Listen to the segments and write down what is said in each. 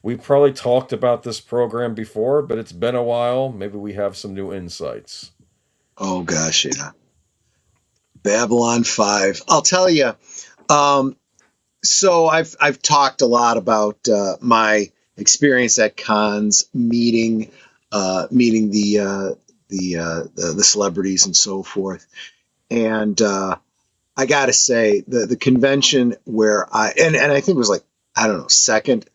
We probably talked about this program before, but it's been a while. Maybe we have some new insights. Oh gosh, yeah. Babylon 5. I'll tell you. Um, so I've talked a lot about my experience at cons, meeting the celebrities and so forth. And I got to say, the convention where and I think it was like, I don't know, second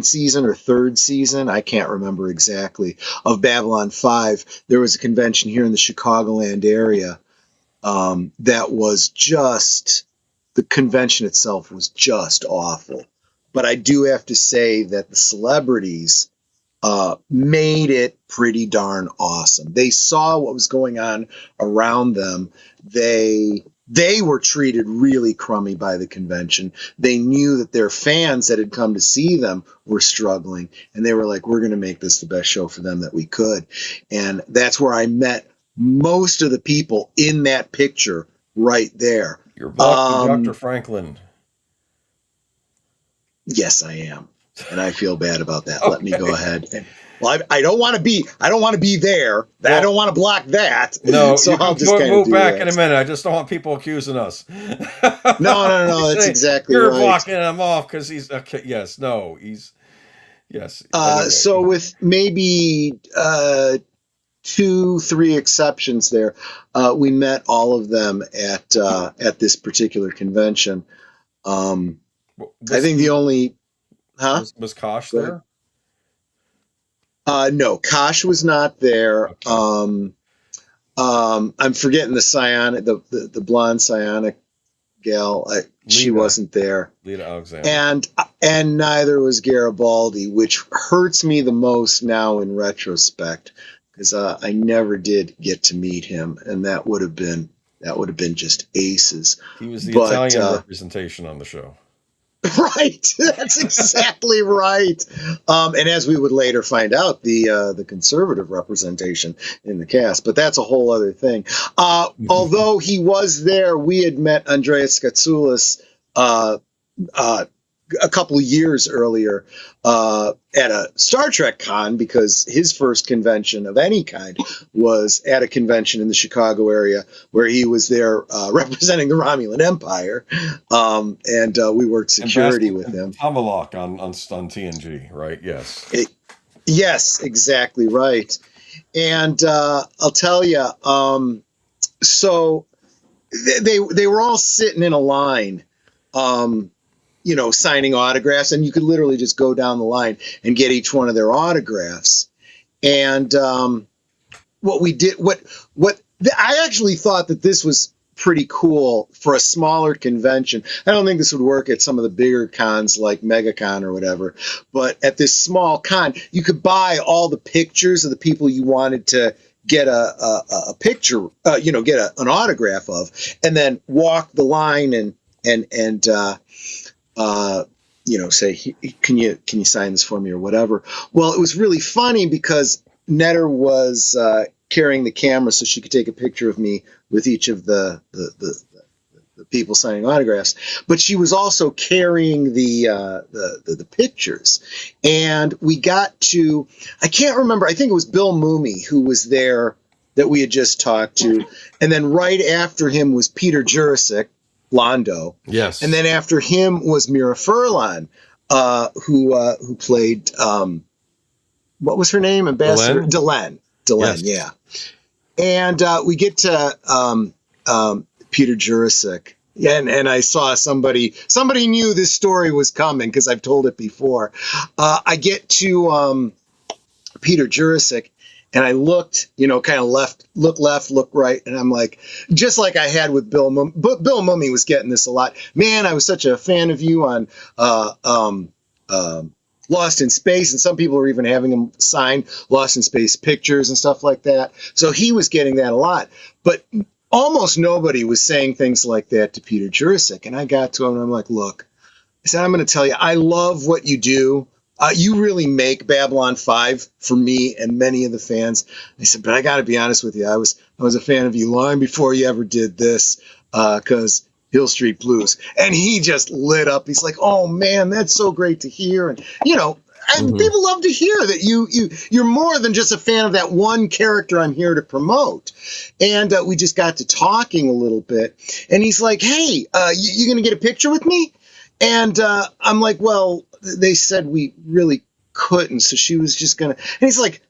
season or third season, I can't remember exactly, of Babylon 5. There was a convention here in the Chicagoland area, that was just, the convention itself was just awful. But I do have to say that the celebrities made it pretty darn awesome. They saw what was going on around them. They were treated really crummy by the convention. They knew that their fans that had come to see them were struggling, and they were like, "We're going to make this the best show for them that we could." And that's where I met most of the people in that picture right there. You're blocking Dr. Um, Franklin. yes, I am, and I feel bad about that. Let me go Okay. ahead. Well, I don't want to be. I don't want to be there. I Well, don't want to block that. no, So you I'll can just kind of move do back in a that. minute. I just don't want people accusing us. No, no, no. That's Say, exactly you're right. blocking him off because he's okay. Yes, no, he's yes. So Anyway, with maybe two, three exceptions there, we met all of them at this particular convention. Um, I was think the he only, huh? was Kosh Go ahead. there? No, Kosh was not there. Okay, I'm forgetting the psionic, the blonde psionic gal. She Lita wasn't there, Lita Alexander. and and neither was Garibaldi, which hurts me the most now in retrospect, because I never did get to meet him, and that would have been just aces. He was the But Italian representation on the show. right, that's exactly right. And as we would later find out, the conservative representation in the cast, but that's a whole other thing. Although he was there, we had met Andreas Katsulas uh, uh, a couple of years earlier at a Star Trek con, because his first convention of any kind was at a convention in the Chicago area where he was there representing the Romulan Empire, and we worked security with And him. Tomalak on TNG, right? Yes. It- yes, exactly right. And I'll tell you, so they were all sitting in a line. Um, signing autographs, and you could literally just go down the line and get each one of their autographs. And what we did, what I actually thought that this was pretty cool for a smaller convention. I don't think this would work at some of the bigger cons like MegaCon or whatever, but at this small con, you could buy all the pictures of the people you wanted to get a picture, get an autograph of, and then walk the line and uh, say, can you sign this for me or whatever. Well, it was really funny because Netter was carrying the camera so she could take a picture of me with each of the people signing autographs, but she was also carrying the pictures, and we got to, I can't remember. I think it was Bill Mooney who was there that we had just talked to, and then right after him was Peter Jurasik, Londo, and Yes. then after him was Mira Furlan, who played what was her name? Ambassador Delenn? Delenn. Delenn, Yes. yeah. And we get to Peter Jurasik. And I saw somebody knew this story was coming because I've told it before. I get to Peter Jurasik, and I looked, kind of left, look right, and I'm like, just like I had with Bill Mummy. But Bill Mummy was getting this a lot. Man, I was such a fan of you on Lost in Space, and some people were even having him sign Lost in Space pictures and stuff like that. So he was getting that a lot, but almost nobody was saying things like that to Peter Jurasik. And I got to him, and I'm like, look, I said, I'm going to tell you, I love what you do. You really make Babylon 5 for me and many of the fans. I said, but I got to be honest with you. I was a fan of you long before you ever did this, because Hill Street Blues. And he just lit up. He's like, oh, man, that's so great to hear. And, And Mhm. people love to hear that you're more than just a fan of that one character I'm here to promote. And we just got to talking a little bit, and he's like, "Hey, you gonna get a picture with me?" And I'm like, "Well, they said we really couldn't, so she was just gonna." And he's like,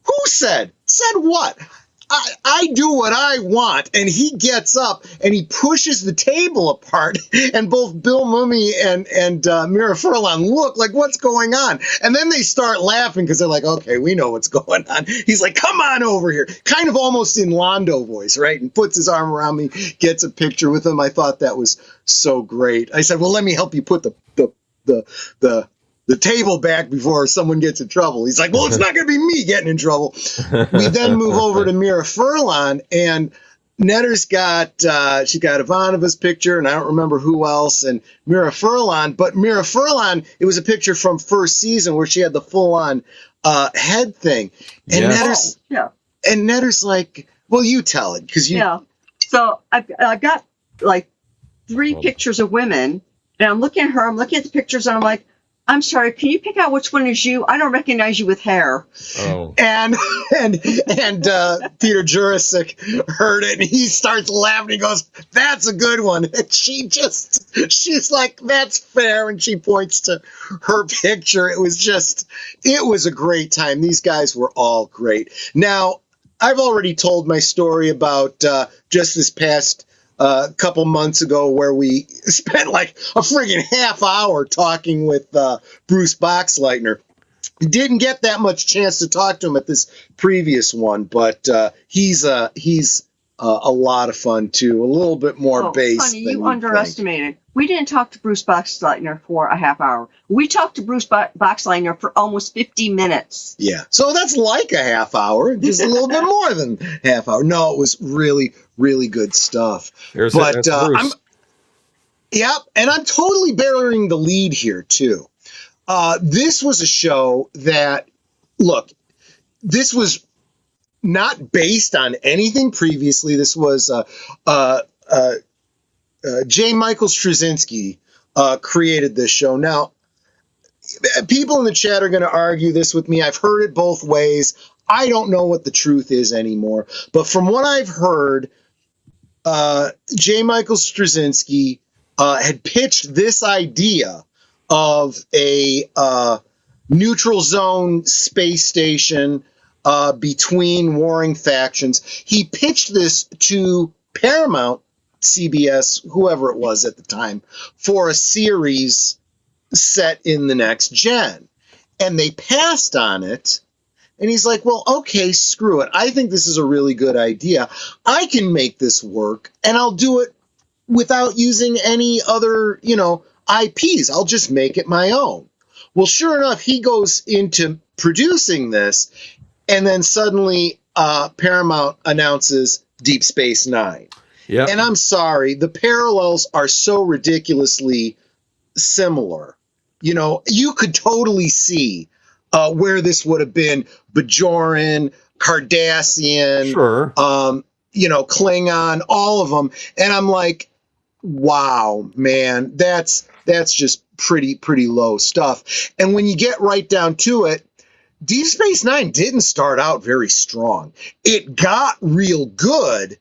"Who said? Said what? I do what I want." And he gets up and he pushes the table apart, and both Bill Mumy and Mira Furlan look like, what's going on? And then they start laughing because they're like, okay, we know what's going on. He's like, come on over here, kind of almost in Londo voice, right? And puts his arm around me, gets a picture with him. I thought that was so great. I said, well, let me help you put the table back before someone gets in trouble. He's like, well, it's not going to be me getting in trouble. We then move over to Mira Furlan, and Netter's got, she got Ivanova's picture, and I don't remember who else, and Mira Furlan. But Mira Furlan, it was a picture from first season where she had the full-on head thing. And Yes. Netter's like, well, you tell it, because you... Yeah. So I've got like 3 pictures of women, and I'm looking at her, I'm looking at the pictures, and I'm like, I'm sorry, can you pick out which one is you? I don't recognize you with hair. Oh. And Peter Jurasik heard it, and he starts laughing. He goes, "That's a good one." And she's like, "That's fair." And she points to her picture. It was a great time. These guys were all great. Now, I've already told my story about just this past couple months ago where we spent like a friggin' half hour talking with Bruce Boxleitner. Didn't get that much chance to talk to him at this previous one, but he's a lot of fun too. A little bit more bass. Honey, than you underestimated. We didn't talk to Bruce Boxleitner for a half hour. We talked to Bruce Boxleitner for almost 50 minutes. Yeah, so that's like a half hour, just a little bit more than half hour. No, it was really, really good stuff. There's But Bruce. and I'm totally burying the lead here too. This was a show that, look, this was not based on anything previously. This was J. Michael Straczynski created this show. Now, people in the chat are going to argue this with me. I've heard it both ways. I don't know what the truth is anymore. But from what I've heard, J. Michael Straczynski had pitched this idea of a neutral zone space station between warring factions. He pitched this to Paramount, CBS, whoever it was at the time, for a series set in the next gen. And they passed on it. And he's like, well, okay, screw it. I think this is a really good idea. I can make this work, and I'll do it without using any other, IPs. I'll just make it my own. Well, sure enough, he goes into producing this, and then suddenly Paramount announces Deep Space Nine. Yeah. And I'm sorry, the parallels are so ridiculously similar. You could totally see where this would have been Bajoran, Cardassian, Sure. Klingon, all of them. And I'm like, wow, man, that's just pretty low stuff. And when you get right down to it, Deep Space Nine didn't start out very strong. It got real good,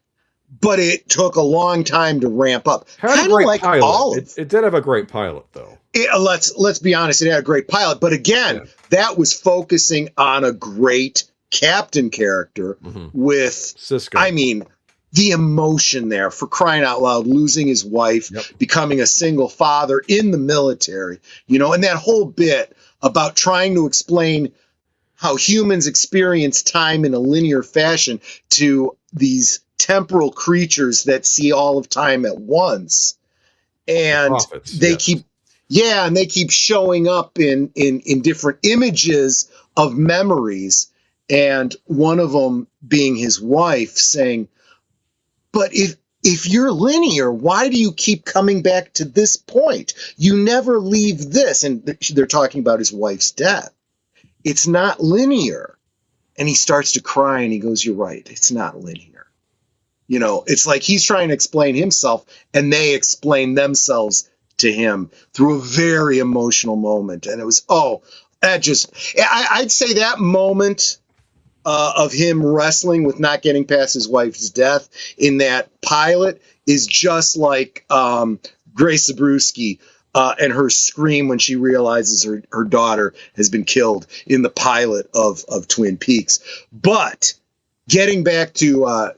but it took a long time to ramp up. Had a Kind of great like pilot. all of It did have a great pilot, though. let's be honest, it had a great pilot, but again, that was focusing on a great captain character with Cisco. I mean, the emotion there, for crying out loud, losing his wife, becoming a single father in the military, and that whole bit about trying to explain how humans experience time in a linear fashion to these temporal creatures that see all of time at once. And Prophets, they keep showing up in different images of memories, and one of them being his wife saying, but if you're linear, why do you keep coming back to this point? You never leave this. And they're talking about his wife's death. It's not linear. And he starts to cry and he goes, you're right, it's not linear. It's like he's trying to explain himself and they explain themselves to him through a very emotional moment. And it was, I'd say that moment of him wrestling with not getting past his wife's death in that pilot is just like Grace Zabruski and her scream when she realizes her daughter has been killed in the pilot of Twin Peaks. But getting back to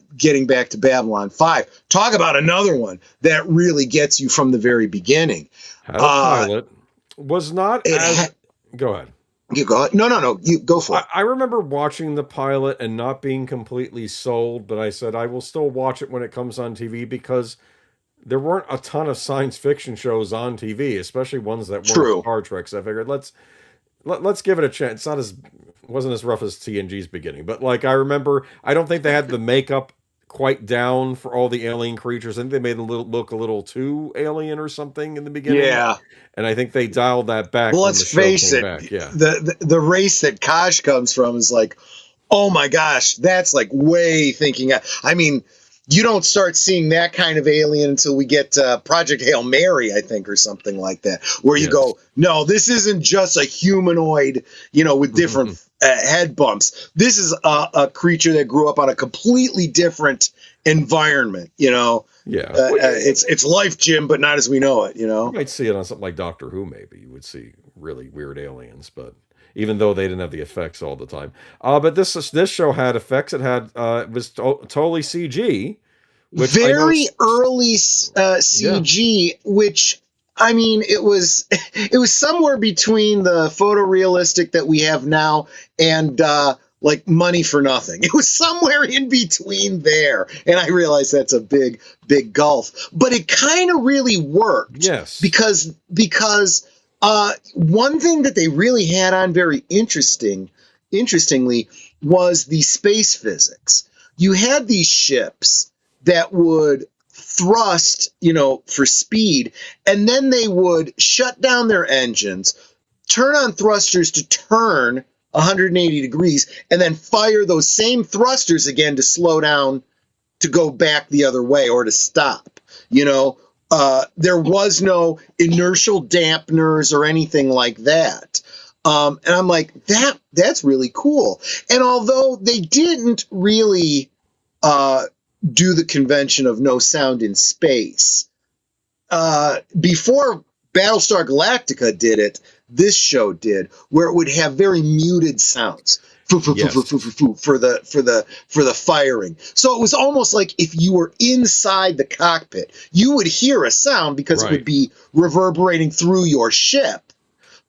Babylon 5, talk about another one that really gets you from the very beginning. Had a pilot. Was not as... Go ahead. You go ahead. No. You go for it. I remember watching the pilot and not being completely sold, but I said I will still watch it when it comes on TV because there weren't a ton of science fiction shows on TV, especially ones that weren't Star Trek. So I figured let's give it a chance. Wasn't as rough as TNG's beginning, but like I remember, I don't think they had the makeup quite down for all the alien creatures. I think they made it look a little too alien or something in the beginning. Yeah. And I think they dialed that back. Well, let's face it. Yeah. The race that Kosh comes from is like, oh my gosh, that's like way thinking. I mean, you don't start seeing that kind of alien until we get Project Hail Mary, I think, or something like that, where you go, no, this isn't just a humanoid, with different head bumps. This is a creature that grew up on a completely different environment, Yeah. It's life, Jim, but not as we know it, You might see it on something like Doctor Who, maybe. You would see really weird aliens, but even though they didn't have the effects all the time. But this show had effects. It had it was totally CG. Very early CG, which... I mean, it was somewhere between the photorealistic that we have now and like Money for Nothing. It was somewhere in between there, and I realize that's a big gulf, but it kind of really worked. Yes, because one thing that they really had on very interestingly was the space physics. You had these ships that would thrust, for speed, and then they would shut down their engines, turn on thrusters to turn 180 degrees, and then fire those same thrusters again to slow down, to go back the other way or to stop. There was no inertial dampeners or anything like that. And I'm like, that's really cool. And although they didn't really do the convention of no sound in space, before Battlestar Galactica did it, this show did, where it would have very muted sounds for the firing. So it was almost like if you were inside the cockpit, you would hear a sound because it would be reverberating through your ship,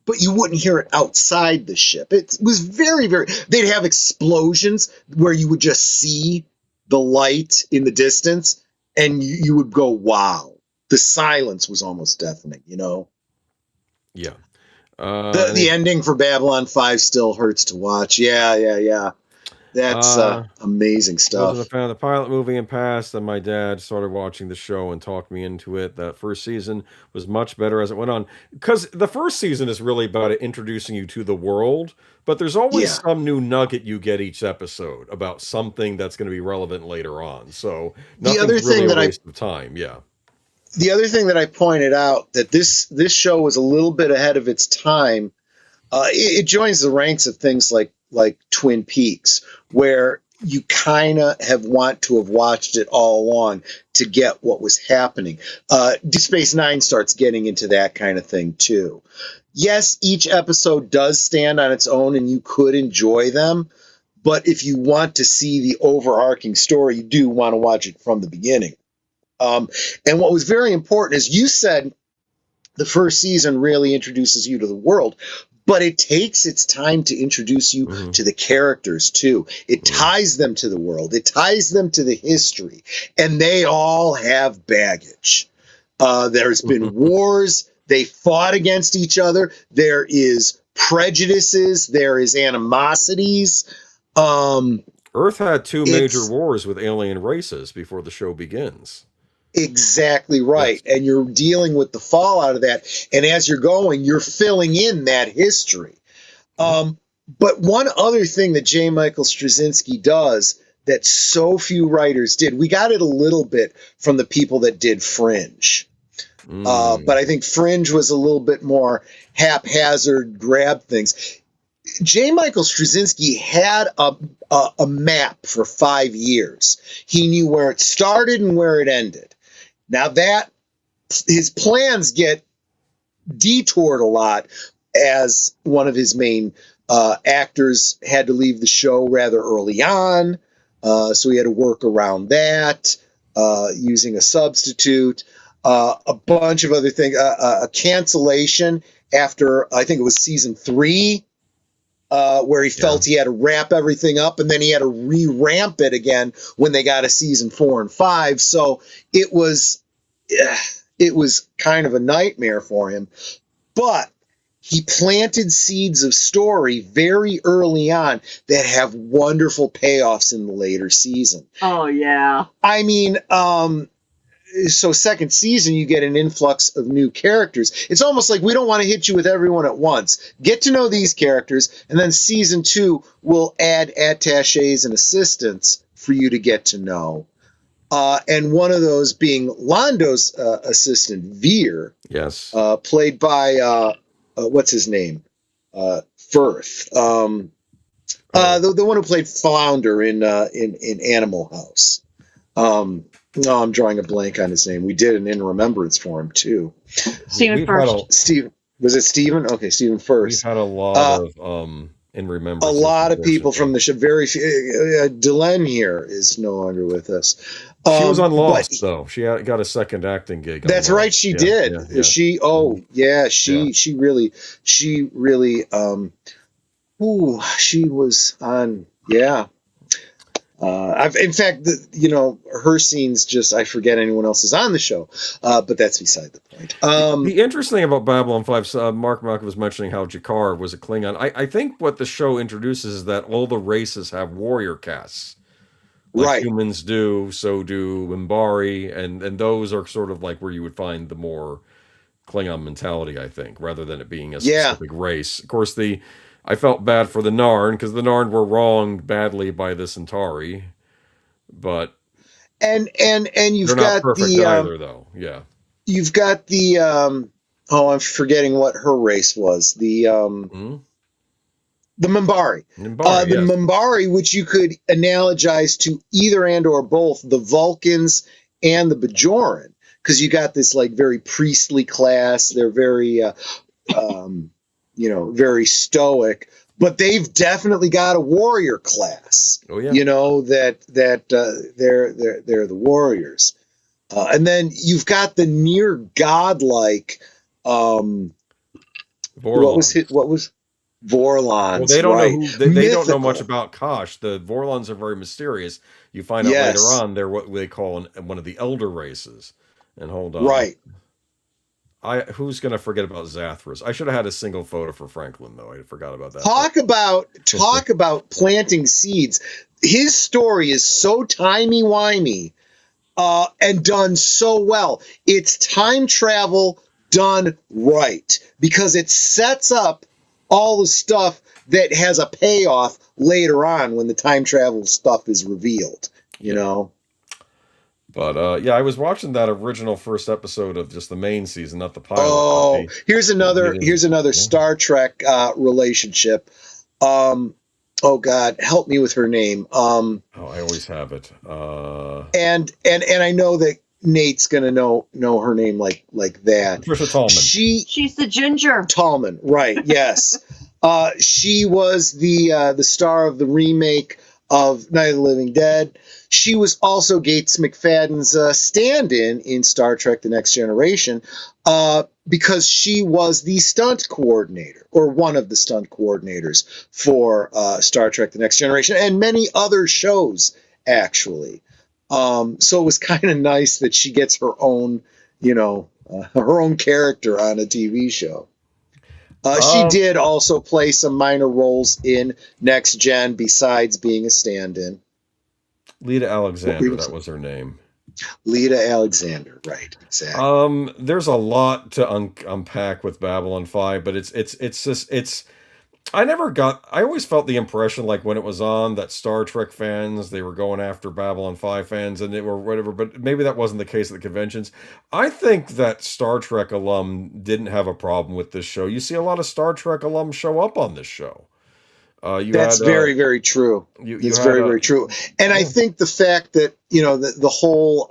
but you wouldn't hear it outside the ship. It was very, very... They'd have explosions where you would just see the light in the distance, and you would go, wow. The silence was almost deafening, Yeah. The ending for Babylon 5 still hurts to watch. Yeah. That's amazing stuff. I wasn't a fan of the pilot movie in past, and my dad started watching the show and talked me into it. That first season was much better as it went on. Because the first season is really about introducing you to the world, but there's always some new nugget you get each episode about something that's going to be relevant later on. So nothing's really a waste of time. Yeah. The other thing that I pointed out, that this show was a little bit ahead of its time. It joins the ranks of things like Twin Peaks, where you kind of want to have watched it all along to get what was happening. Deep Space Nine starts getting into that kind of thing too. Yes, each episode does stand on its own and you could enjoy them, but if you want to see the overarching story, you do want to watch it from the beginning. And what was very important is you said the first season really introduces you to the world, but it takes its time to introduce you to the characters too. It ties them to the world. It ties them to the history, and they all have baggage. There's been wars. They fought against each other. There is prejudices. There is animosities. Earth had two major wars with alien races before the show begins. Exactly right. And you're dealing with the fallout of that. And as you're going, you're filling in that history. But one other thing that J. Michael Straczynski does that so few writers did, we got it a little bit from the people that did Fringe. But I think Fringe was a little bit more haphazard, grab things. J. Michael Straczynski had a map for 5 years. He knew where it started and where it ended. Now that his plans get detoured a lot as one of his main actors had to leave the show rather early on. So he had to work around that using a substitute, a bunch of other things, a cancellation after, I think it was season 3, where he felt he had to wrap everything up, and then he had to re-ramp it again when they got to season 4 and 5. So it was kind of a nightmare for him. But he planted seeds of story very early on that have wonderful payoffs in the later season. Oh, yeah. I mean, so second season, you get an influx of new characters. It's almost like we don't want to hit you with everyone at once. Get to know these characters, and then season 2 will add attachés and assistants for you to get to know. And one of those being Londo's assistant, Veer. Yes. Played by, what's his name? Firth. The one who played Flounder in Animal House. No, I'm drawing a blank on his name. We did an in remembrance for him too. Stephen Firth. Stephen, was it Stephen? Okay, Stephen Firth. We've had a lot of in remembrance. A lot of people from the show. Very few. Delenn here is no longer with us. She was on Lost, though. She got a second acting gig. That's right. She did. Yeah. She. Oh, yeah. She really. She was on. Yeah. In fact, her scenes just, I forget anyone else is on the show, but that's beside the point. The interesting thing about Babylon 5, Mark Malkin was mentioning how Jakar was a Klingon. I think what the show introduces is that all the races have warrior castes. Like humans do, so do Minbari, and those are sort of like where you would find the more Klingon mentality, I think, rather than it being a specific race. Of course, I felt bad for the Narn, because the Narn were wronged badly by the Centauri, but and you've they're got not perfect either, though. Yeah, you've got the I'm forgetting what her race was. The Minbari. The Minbari, which you could analogize to either and or both the Vulcans and the Bajoran, because you got this like very priestly class. They're very very stoic, but they've definitely got a warrior class. Oh yeah. That they're the warriors. And then you've got the near godlike Vorlons. What was Vorlons? Well, they don't know they don't know much about Kosh. The Vorlons are very mysterious. You find out later on they're what they call one of the elder races. And hold on. Right. Who's going to forget about Zathras? I should have had a single photo for Franklin, though. I forgot about that. Talk about planting seeds. His story is so timey-wimey and done so well. It's time travel done right, because it sets up all the stuff that has a payoff later on when the time travel stuff is revealed, you know? But I was watching that original first episode of just the main season, not the pilot. Oh, here's another Star Trek relationship. Oh God, help me with her name. I always have it. And I know that Nate's gonna know her name like that. Trisha Tallman. She's the ginger. Tallman, right? Yes. She was the star of the remake of Night of the Living Dead. She was also Gates McFadden's stand-in in Star Trek: The Next Generation, because she was the stunt coordinator, or one of the stunt coordinators for Star Trek: The Next Generation, and many other shows, actually. So it was kind of nice that she gets her own, her own character on a TV show. She did also play some minor roles in Next Gen besides being a stand-in. Lita Alexander, that was her name. Lita Alexander, right? Exactly. There's a lot to unpack with Babylon 5, but it's I always felt the impression, like when it was on, that Star Trek fans, they were going after Babylon 5 fans and they were whatever, but maybe that wasn't the case at the conventions. I think that Star Trek alum didn't have a problem with this show. You see a lot of Star Trek alums show up on this show. That's very, very true. It's very, very true. And I think the fact that, the whole,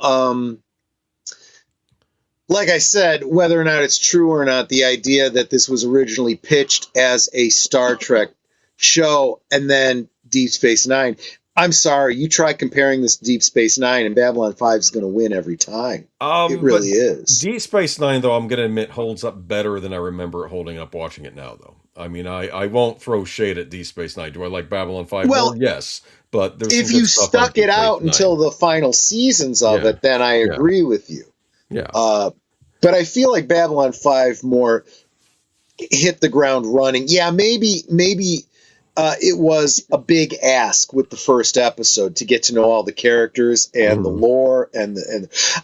like I said, whether or not it's true or not, the idea that this was originally pitched as a Star Trek show and then Deep Space Nine. I'm sorry, you try comparing this to Deep Space Nine, and Babylon 5 is going to win every time. It really is. Deep Space Nine, though, I'm going to admit, holds up better than I remember it holding up watching it now, though. I mean, I won't throw shade at Deep Space Nine. Do I like Babylon 5 more? Yes. But there's if you stuck it out until the final seasons of it, then I agree with you. Yeah. But I feel like Babylon 5 more hit the ground running. Yeah, maybe it was a big ask with the first episode to get to know all the characters and the lore and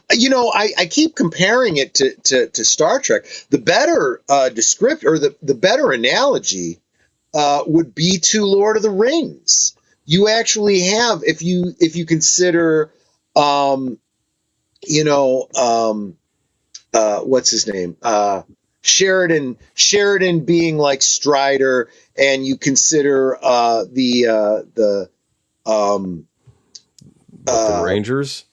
I keep comparing it to Star Trek. The better descriptor or the better analogy would be to Lord of the Rings. You actually have, if you consider what's his name? Sheridan being like Strider, and you consider the Rangers.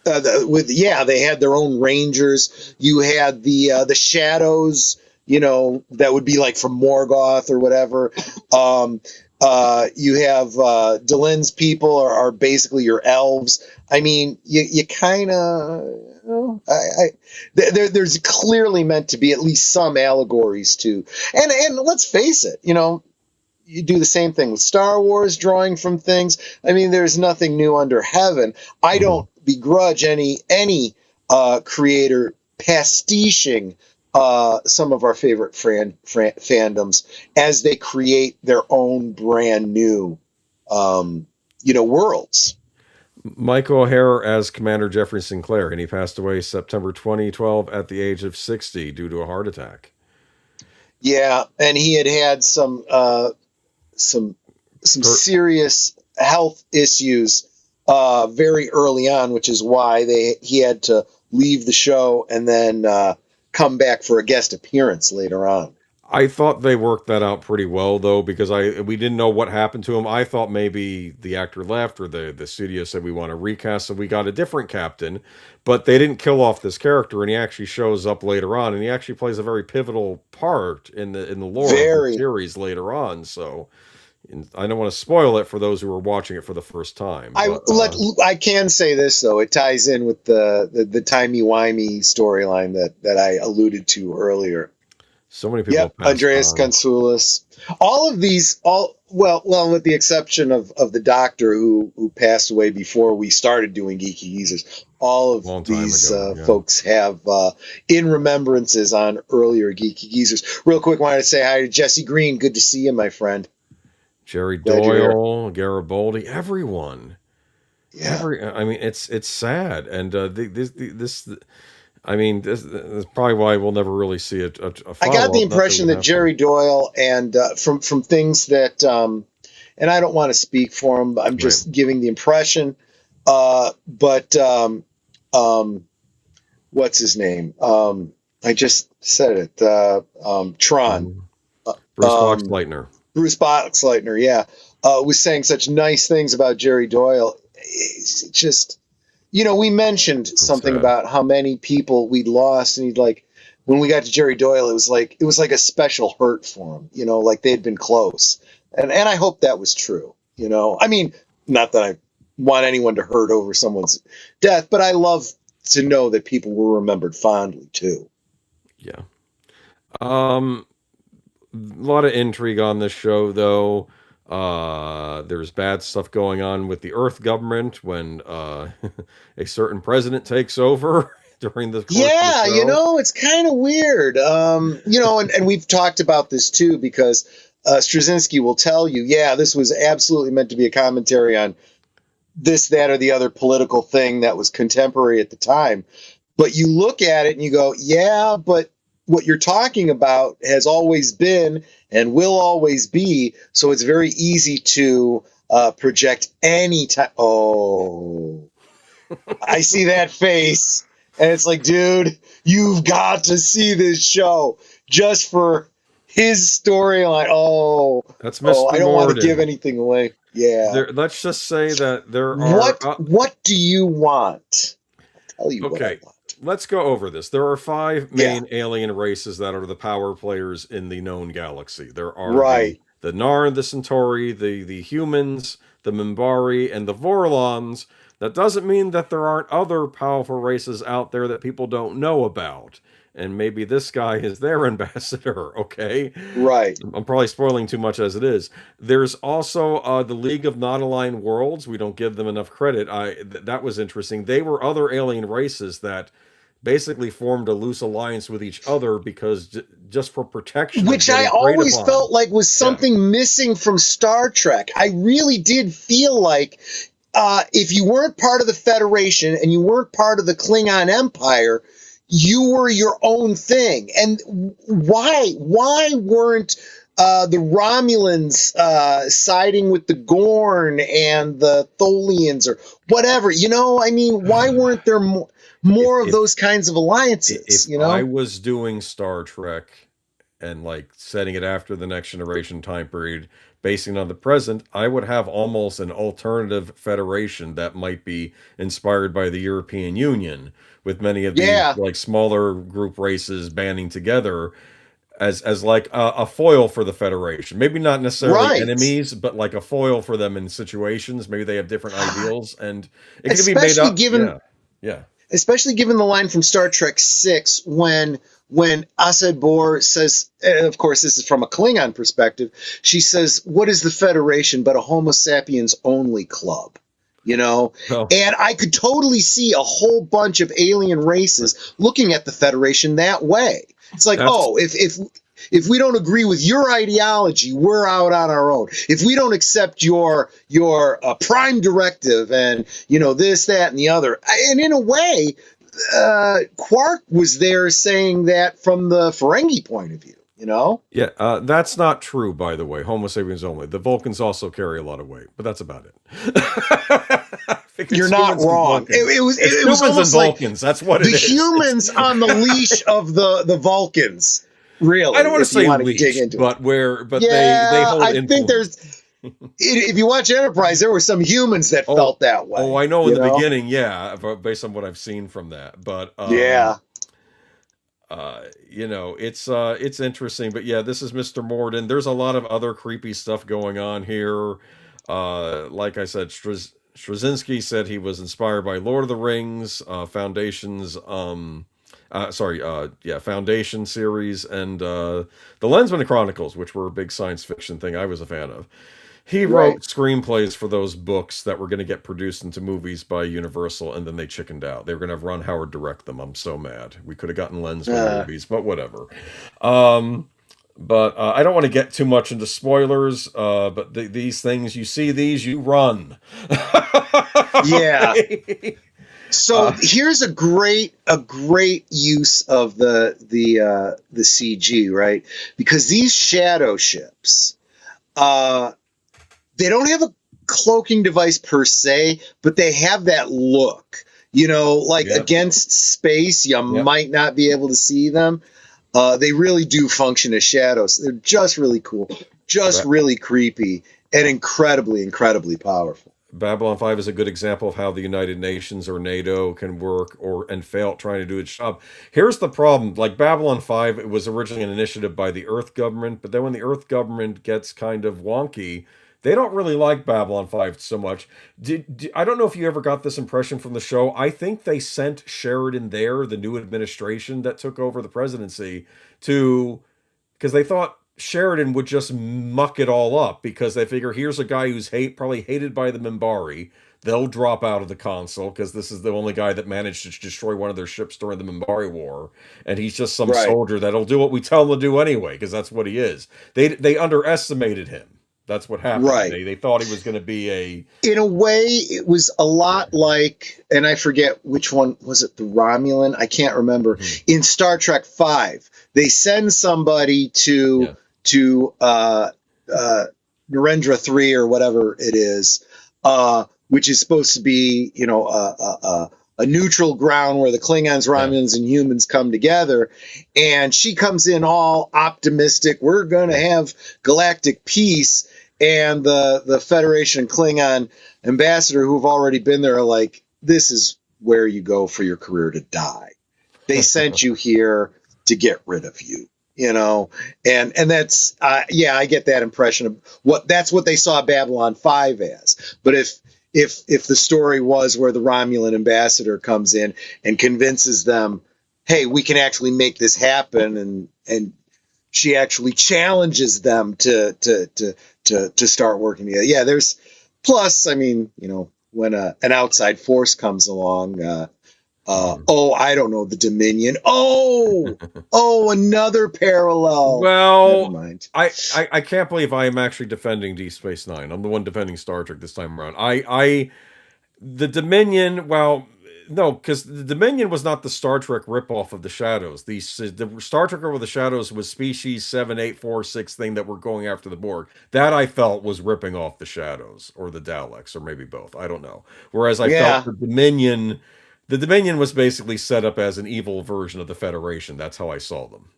They had their own Rangers. You had the Shadows, that would be like from Morgoth or whatever. You have Delen's people are basically your elves. I mean, you kind of. There's clearly meant to be at least some allegories to, and let's face it, you do the same thing with Star Wars, drawing from things. I mean, there's nothing new under heaven. I don't begrudge any creator pastiching some of our favorite fandoms as they create their own brand new, worlds. Mike O'Hare as Commander Jeffrey Sinclair, and he passed away September 2012 at the age of 60 due to a heart attack. Yeah, and he had some serious health issues very early on, which is why he had to leave the show and then come back for a guest appearance later on. I thought they worked that out pretty well, though, because we didn't know what happened to him. I thought maybe the actor left or the studio said we want to recast, so we got a different captain. But they didn't kill off this character, and he actually shows up later on, and he actually plays a very pivotal part in the lore of the series later on. So I don't want to spoil it for those who are watching it for the first time. I can say this, though. It ties in with the timey-wimey storyline that I alluded to earlier. So many people. Yep, Andreas Kansoulis. All of these, with the exception of the Doctor who passed away before we started doing Geeky Geezers, all of these folks have in remembrances on earlier Geeky Geezers. Real quick, wanted to say hi to Jesse Green. Good to see you, my friend. Jerry Doyle, Garibaldi, everyone. Yeah. I mean, it's sad, and this. I mean, this is probably why we'll never really see a I got the impression that Jerry Doyle and from things that, and I don't want to speak for him, but I'm just giving the impression. But what's his name? I just said it. Tron. Bruce Boxleitner. Bruce Boxleitner, yeah, was saying such nice things about Jerry Doyle. It's just. We mentioned something about how many people we'd lost, and when we got to Jerry Doyle, it was like a special hurt for him, like they'd been close. And I hope that was true, I mean, not that I want anyone to hurt over someone's death, but I love to know that people were remembered fondly too. Yeah. A lot of intrigue on this show, though. There's bad stuff going on with the Earth government when a certain president takes over during the course of the show. It's kind of weird. And we've talked about this too, because Straczynski will tell you, this was absolutely meant to be a commentary on this, that, or the other political thing that was contemporary at the time. But you look at it and you go, but what you're talking about has always been and will always be, so it's very easy to project any time. Oh, I see that face, and it's like, dude, you've got to see this show just for his storyline. That's Mr. I don't want to Morden. give anything away. Yeah. Let's just say that there are. What do you want? I'll tell you what I Okay, want. let's go over this. There are 5 Yeah. main alien races that are the power players in the known galaxy. There are Right. the Narn, the Centauri, the humans, the Minbari, and the Vorlons. That doesn't mean that there aren't other powerful races out there that people don't know about. And maybe this guy is their ambassador, okay? Right. I'm probably spoiling too much as it is. There's also the League of Non-Aligned Worlds. We don't give them enough credit. That was interesting. They were other alien races that basically formed a loose alliance with each other because just for protection. Which I always felt like was something missing from Star Trek. I really did feel like if you weren't part of the Federation and you weren't part of the Klingon Empire, you were your own thing. And why weren't the Romulans siding with the Gorn and the Tholians or whatever? I mean, why weren't there more of those kinds of alliances? If I was doing Star Trek and like setting it after the Next Generation time period, basing on the present, I would have almost an alternative federation that might be inspired by the European Union, with many of these like smaller group races banding together as like a foil for the Federation. Maybe not necessarily enemies, but like a foil for them in situations. Maybe they have different ideals, and it can be made up. Especially given the line from Star Trek VI when Asa Bor says, and of course this is from a Klingon perspective, she says, "What is the Federation but a Homo sapiens only club?" And I could totally see a whole bunch of alien races looking at the Federation that way. It's like, if we don't agree with your ideology, we're out on our own. If we don't accept your prime directive and this, that, and the other, and in a way, Quark was there saying that from the Ferengi point of view. Yeah, that's not true, by the way. Homo sapiens only. The Vulcans also carry a lot of weight, but that's about it. You're not wrong. It was almost like Vulcans. That's what it is. The humans on the leash of the Vulcans. Really, I don't want to say leash, but they hold influence. I think there's. If you watch Enterprise, there were some humans that felt that way. Oh, I know in the beginning, based on what I've seen from that. But it's interesting. But yeah, this is Mr. Morden. There's a lot of other creepy stuff going on here. Like I said, Straczynski said he was inspired by Lord of the Rings, Foundation's Foundation series, and the Lensman Chronicles, which were a big science fiction thing I was a fan of. He wrote screenplays for those books that were going to get produced into movies by Universal, and then they chickened out. They were going to have Ron Howard direct them. I'm so mad. We could have gotten Lensman movies, but whatever. But I don't want to get too much into spoilers, but these things, you see these, you run. Yeah. So here's a great use of the CG, right? Because these shadow ships, they don't have a cloaking device per se, but they have that look. Against space, you might not be able to see them. They really do function as shadows. They're just really cool, really creepy, and incredibly, incredibly powerful. Babylon 5 is a good example of how the United Nations or NATO can work and fail at trying to do its job. Here's the problem. Like Babylon 5, it was originally an initiative by the Earth government, but then when the Earth government gets kind of wonky, they don't really like Babylon 5 so much. I don't know if you ever got this impression from the show. I think they sent Sheridan there, the new administration that took over the presidency, because they thought Sheridan would just muck it all up, because they figure here's a guy who's probably hated by the Minbari. They'll drop out of the console because this is the only guy that managed to destroy one of their ships during the Minbari War, and he's just some soldier that'll do what we tell him to do anyway, because that's what he is. They underestimated him. That's what happened. Right. They thought he was going to be In a way, it was a lot like, and I forget which one was it, the Romulan? I can't remember. Mm-hmm. In Star Trek V, they send somebody to Narendra 3 or whatever it is, which is supposed to be, a neutral ground where the Klingons, Romulans, and humans come together. And she comes in all optimistic. We're going to have galactic peace. And the Federation Klingon ambassador who've already been there are like, this is where you go for your career to die. They sent you here to get rid of you. You know, and that's I get that impression of that's what they saw Babylon 5 as. But if the story was where the Romulan ambassador comes in and convinces them, hey, we can actually make this happen, and she actually challenges them to start working together. Yeah, there's plus, I mean, you know, when an outside force comes along. I don't know, the Dominion. Another parallel. Well, never mind. I can't believe I am actually defending Deep Space Nine. I'm the one defending Star Trek this time around. The Dominion. Well, no, because the Dominion was not the Star Trek ripoff of the Shadows. The Star Trek Over the Shadows was Species 7846 thing that were going after the Borg. That I felt was ripping off the Shadows or the Daleks, or maybe both. I don't know. Whereas I felt the Dominion. The Dominion was basically set up as an evil version of the Federation. That's how I saw them.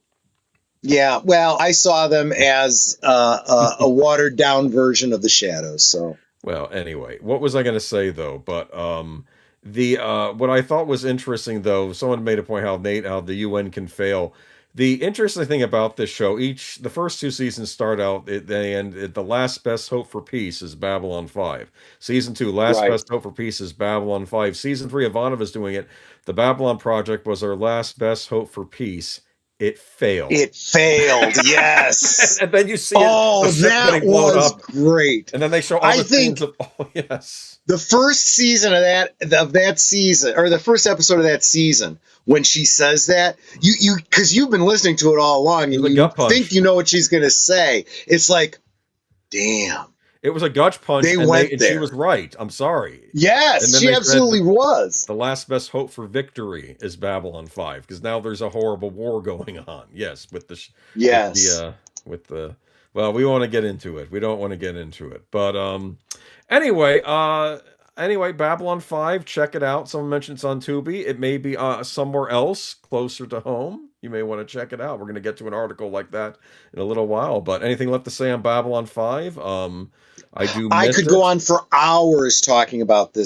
Yeah, well, I saw them as a watered down version of the Shadows. So, well, anyway, what was I going to say though? But what I thought was interesting though, someone made a point how the UN can fail. The interesting thing about this show, the first two seasons start out, the last best hope for peace is Babylon 5. Season 2, last best hope for peace is Babylon 5. Season 3, Ivanov is doing it. The Babylon Project was our last best hope for peace. It failed. Yes. And then you see that was great. And then they show all the scenes of, yes. The first season of that season, or the first episode of that season, when she says that, you because you've been listening to it all along, and you think you know what she's going to say. It's like, damn. It was a gut punch. And she was right. I'm sorry. Yes, she absolutely was. The last best hope for victory is Babylon 5, because now there's a horrible war going on. Yes, with the well, we want to get into it. We don't want to get into it, but anyway, Babylon 5, check it out. Someone mentioned it's on Tubi. It may be somewhere else closer to home. You may want to check it out. We're going to get to an article like that in a little while. But anything left to say on Babylon 5? I could go on for hours talking about this